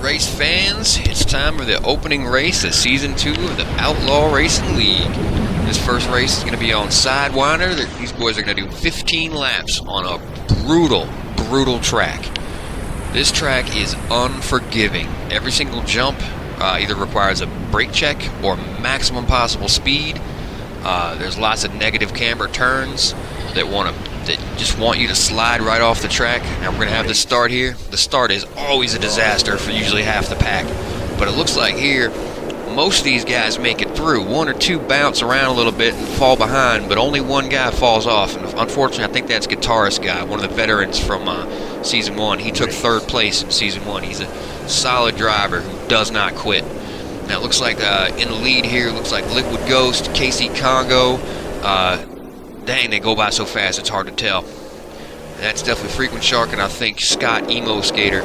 race fans, it's time for the opening race of Season 2 of the Outlaw Racing League. This first race is going to be on Sidewinder. These boys are going to do 15 laps on a brutal track. This track is unforgiving. Every single jump either requires a brake check or maximum possible speed. There's lots of negative camber turns that just want you to slide right off the track. Now we're going to have the start here. The start is always a disaster for usually half the pack. But it looks like here, most of these guys make it through. One or two bounce around a little bit and fall behind, but only one guy falls off. And unfortunately, I think that's Guitarist Guy, one of the veterans from Season 1. He took 3rd place in Season 1. He's a solid driver who does not quit. Now it looks like in the lead here, looks like Liquid Ghost, Casey Congo. Dang, they go by so fast, it's hard to tell. That's definitely Frequent Shark, and I think Scott Emo Skater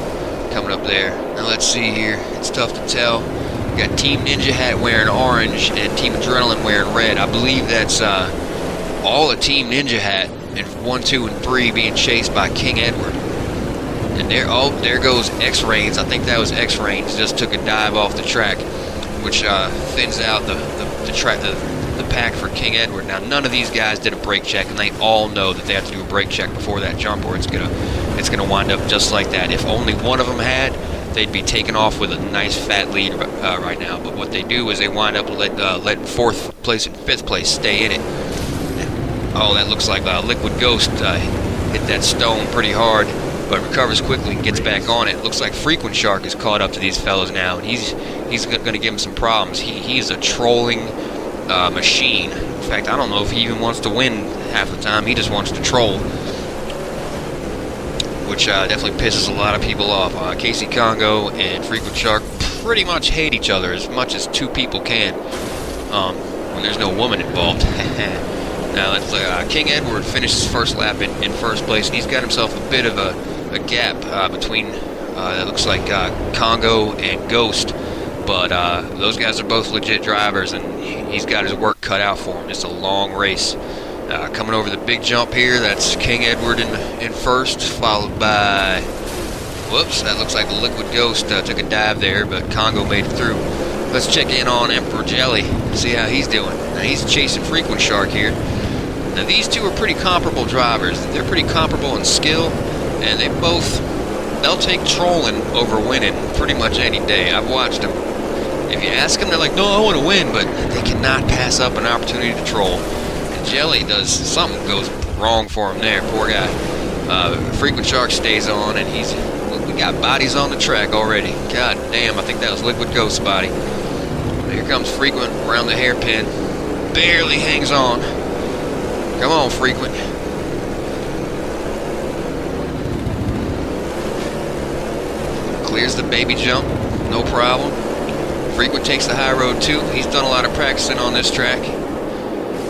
coming up there. Now let's see here. It's tough to tell. We got Team Ninja Hat wearing orange and Team Adrenaline wearing red. I believe that's all of Team Ninja Hat, and 1, 2, and 3 being chased by King Edward. And there goes X-Rains. I think that was X-Rains. Just took a dive off the track, which thins out the pack for King Edward. Now none of these guys did a brake check, and they all know that they have to do a brake check before that jump, or it's gonna wind up just like that. If only one of them had, they'd be taken off with a nice fat lead right now. But what they do is they wind up let 4th place and 5th place stay in it. Oh, that looks like Liquid Ghost hit that stone pretty hard, but recovers quickly and gets back on it. Looks like Frequent Shark is caught up to these fellas now, and he's going to give him some problems. He's a trolling machine. In fact, I don't know if he even wants to win half the time. He just wants to troll, which definitely pisses a lot of people off. Casey Congo and Frequent Shark pretty much hate each other as much as two people can when there's no woman involved. Now, let's, King Edward finished his first lap in 1st place, and he's got himself a bit of a gap between, it looks like, Congo and Ghost. But those guys are both legit drivers, and he's got his work cut out for him. It's a long race. Coming over the big jump here, that's King Edward in 1st, followed by, whoops, that looks like the Liquid Ghost took a dive there, but Congo made it through. Let's check in on Emperor Jelly, see how he's doing. Now, he's chasing Frequent Shark here. Now, these two are pretty comparable drivers. They're pretty comparable in skill, and they'll take trolling over winning pretty much any day. I've watched them. If you ask them, they're like, no, I want to win, but they cannot pass up an opportunity to troll. And Jelly does, something goes wrong for him there, poor guy. Frequent Shark stays on, and look, we got bodies on the track already. God damn, I think that was Liquid Ghost's body. Here comes Frequent around the hairpin. Barely hangs on. Come on, Frequent. Clears the baby jump, no problem. Frequent takes the high road too. He's done a lot of practicing on this track.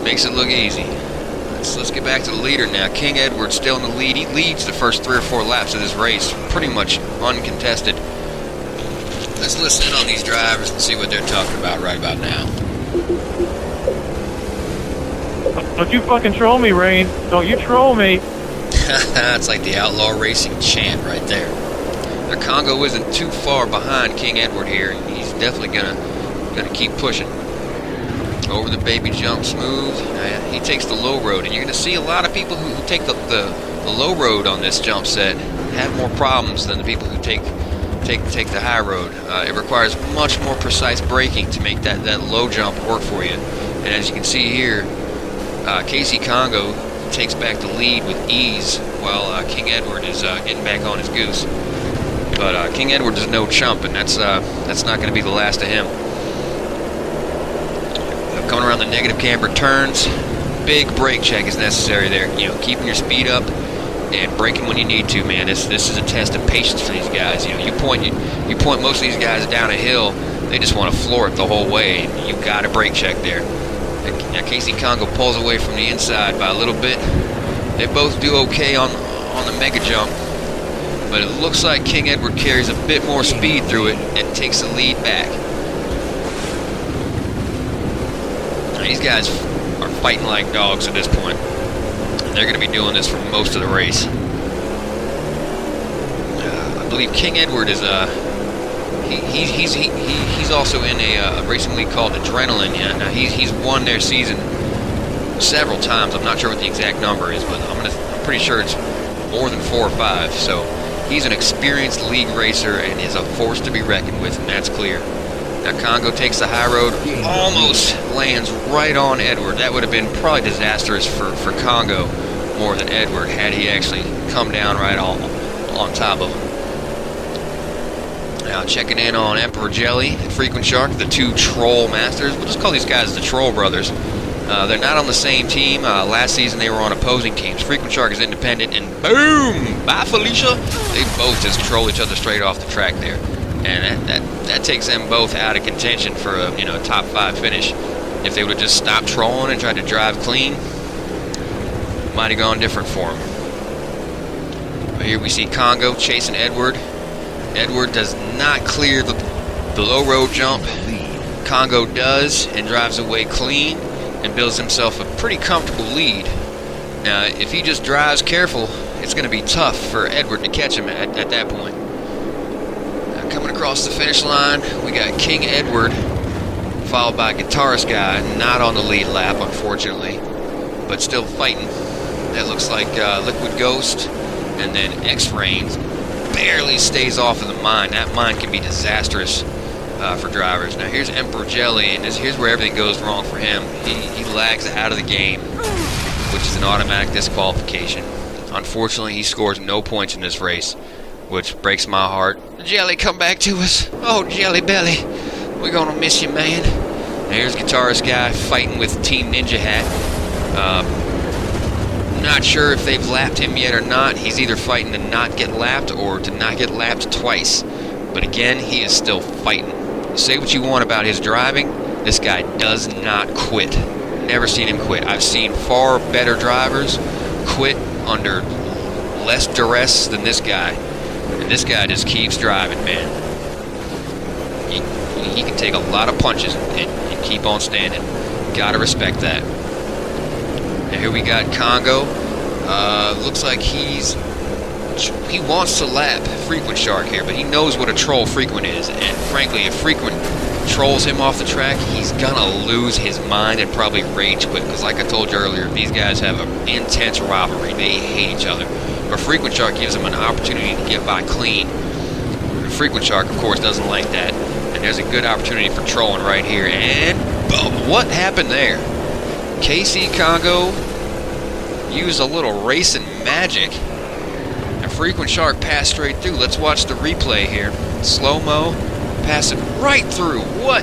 Makes it look easy. Let's get back to the leader now. King Edward still in the lead. He leads the first 3 or 4 laps of this race, pretty much uncontested. Let's listen in on these drivers and see what they're talking about right about now. Don't you fucking troll me, Rain. Don't you troll me. It's like the Outlaw Racing chant right there. The Congo isn't too far behind King Edward here, and he's definitely gonna keep pushing. Over the baby jump, smooth. He takes the low road, and you're gonna see a lot of people who take the low road on this jump set have more problems than the people who take the high road. It requires much more precise braking to make that low jump work for you. And as you can see here, Casey Congo takes back the lead with ease, while King Edward is getting back on his goose. But King Edward is no chump, and that's not going to be the last of him. Coming around the negative camber turns, big brake check is necessary there. You know, keeping your speed up and braking when you need to, man. This is a test of patience for these guys. You know, you point most of these guys down a hill, they just want to floor it the whole way. And you got a brake check there. Now Casey Congo pulls away from the inside by a little bit. They both do okay on the mega jump, but it looks like King Edward carries a bit more speed through it and takes the lead back. Now, these guys are fighting like dogs at this point. They're going to be doing this for most of the race. I believe King Edward is He's also in a racing league called Adrenaline. Yeah, now he's won their season several times. I'm not sure what the exact number is, but I'm pretty sure it's more than 4 or 5. So he's an experienced league racer and is a force to be reckoned with, and that's clear. Now Congo takes the high road, almost lands right on Edward. That would have been probably disastrous for Congo more than Edward had he actually come down right on top of him. Now checking in on Emperor Jelly and Frequent Shark, the 2 troll masters. We'll just call these guys the Troll Brothers. They're not on the same team. Last season they were on opposing teams. Frequent Shark is independent, and boom! Bye, Felicia! They both just troll each other straight off the track there. And that takes them both out of contention for a top 5 finish. If they would have just stopped trolling and tried to drive clean, might have gone different for them. But here we see Congo chasing Edward. Edward does not clear the low road jump. Congo does and drives away clean and builds himself a pretty comfortable lead. Now, if he just drives careful, it's going to be tough for Edward to catch him at that point. Now, coming across the finish line, we got King Edward, followed by Guitarist Guy, not on the lead lap, unfortunately, but still fighting. That looks like Liquid Ghost, and then X-Rain barely stays off of the mine. That mine can be disastrous for drivers. Now here's Emperor Jelly, and here's where everything goes wrong for him. He lags out of the game, which is an automatic disqualification. Unfortunately, he scores no points in this race, which breaks my heart. Jelly, come back to us. Oh, Jelly Belly, we're gonna miss you, man. Now here's Guitarist Guy fighting with Team Ninja Hat. Not sure if they've lapped him yet or not. He's either fighting to not get lapped or to not get lapped twice. But again, he is still fighting. Say what you want about his driving, this guy does not quit. Never seen him quit. I've seen far better drivers quit under less duress than this guy. And this guy just keeps driving, man. He can take a lot of punches and keep on standing. Gotta respect that. Now here we got Congo. Looks like he wants to lap Frequent Shark here, but he knows what a troll Frequent is, and frankly, if Frequent trolls him off the track, he's gonna lose his mind and probably rage quit, because like I told you earlier, these guys have an intense rivalry. They hate each other. But Frequent Shark gives him an opportunity to get by clean. Frequent Shark, of course, doesn't like that, and there's a good opportunity for trolling right here, and boom! What happened there? KC Congo used a little racing magic. And Frequent Shark passed straight through. Let's watch the replay here. Slow-mo, passing right through. What?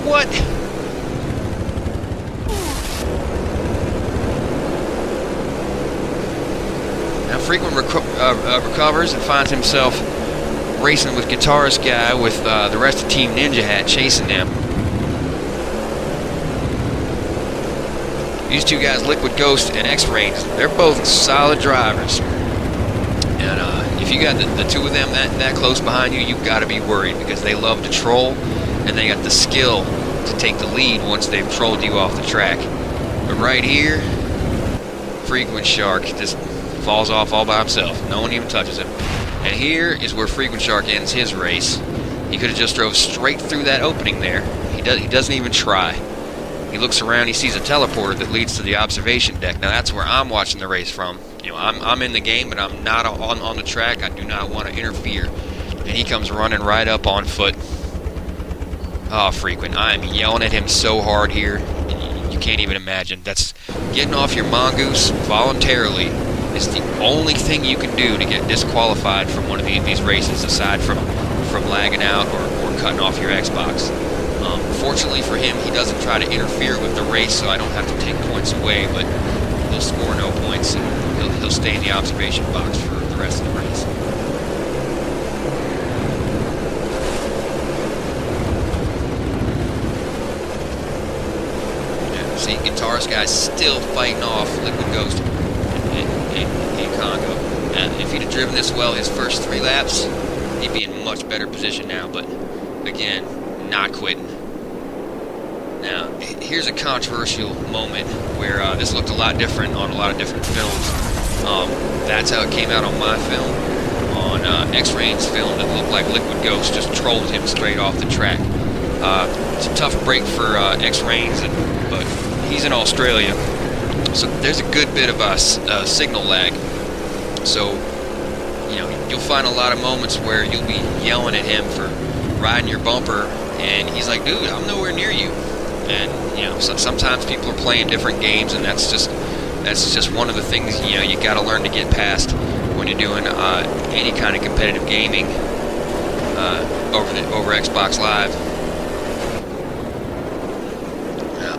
What? Now Frequent recovers and finds himself racing with Guitarist Guy with the rest of Team Ninja Hat chasing them. These 2 guys, Liquid Ghost and X-Rain, they're both solid drivers. And if you got the 2 of them that close behind you, you've got to be worried, because they love to troll, and they got the skill to take the lead once they've trolled you off the track. But right here, Frequent Shark just falls off all by himself. No one even touches him. And here is where Frequent Shark ends his race. He could have just drove straight through that opening there. He doesn't even try. He looks around, he sees a teleporter that leads to the observation deck. Now that's where I'm watching the race from. I'm in the game, but I'm not on the track. I do not want to interfere. And he comes running right up on foot. Oh, Frequent, I'm yelling at him so hard here. You can't even imagine. That's getting off your mongoose voluntarily is the only thing you can do to get disqualified from one of these races, aside from lagging out or cutting off your Xbox. Fortunately for him, he doesn't try to interfere with the race, so I don't have to take points away, but he'll score no points, and he'll stay in the observation box for the rest of the race. Yeah, see, Guitarist Guy's still fighting off Liquid Ghost in Congo. If he'd have driven this well his first 3 laps, he'd be in much better position now, but again, not quitting. Now, here's a controversial moment where this looked a lot different on a lot of different films. That's how it came out on my film. On X-Rains filmed, it looked like Liquid Ghost just trolled him straight off the track. It's a tough break for X-Rains, but he's in Australia, so there's a good bit of signal lag. So, you know, you'll find a lot of moments where you'll be yelling at him for riding your bumper, and he's like, dude, I'm nowhere near you. And, you know, sometimes people are playing different games, and that's just one of the things, you know, you got to learn to get past when you're doing any kind of competitive gaming over Xbox Live. Now,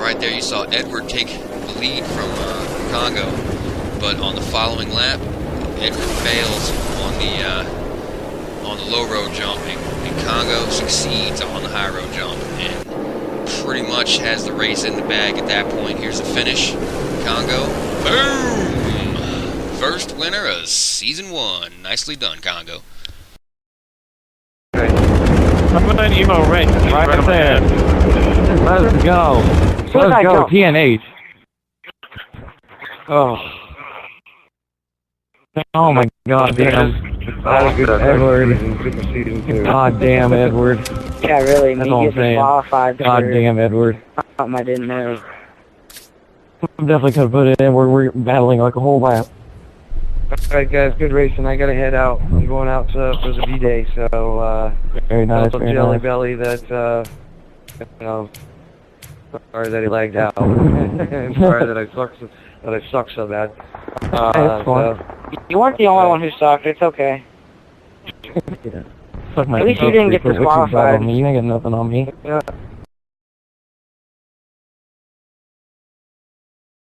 right there, you saw Edward take the lead from Congo, but on the following lap, Edward fails on the low road jump, and Congo succeeds on the high road jump, and pretty much has the race in the bag at that point. Here's the finish. Congo, boom! First winner of Season 1. Nicely done, Congo. I'm gonna emo Rain. Right there. Let's go. Let's go, TNH. Oh my god, damn. Edward. God damn, Edward. Yeah, really, That's me all I'm get saying. disqualified God for damn, Edward. something I didn't know. I'm definitely gonna put it in. We're battling like a whole lap. Alright guys, good racing. I gotta head out. I'm going out for the B-Day, so Very nice, also very Jelly nice. Belly that, you know, sorry that he lagged out. Sorry that I suck so bad. It's fine. You weren't the only one who sucked, it's okay. Suck my At least you dick didn't get for what you got disqualified. on me. You ain't got nothing on me. Yeah.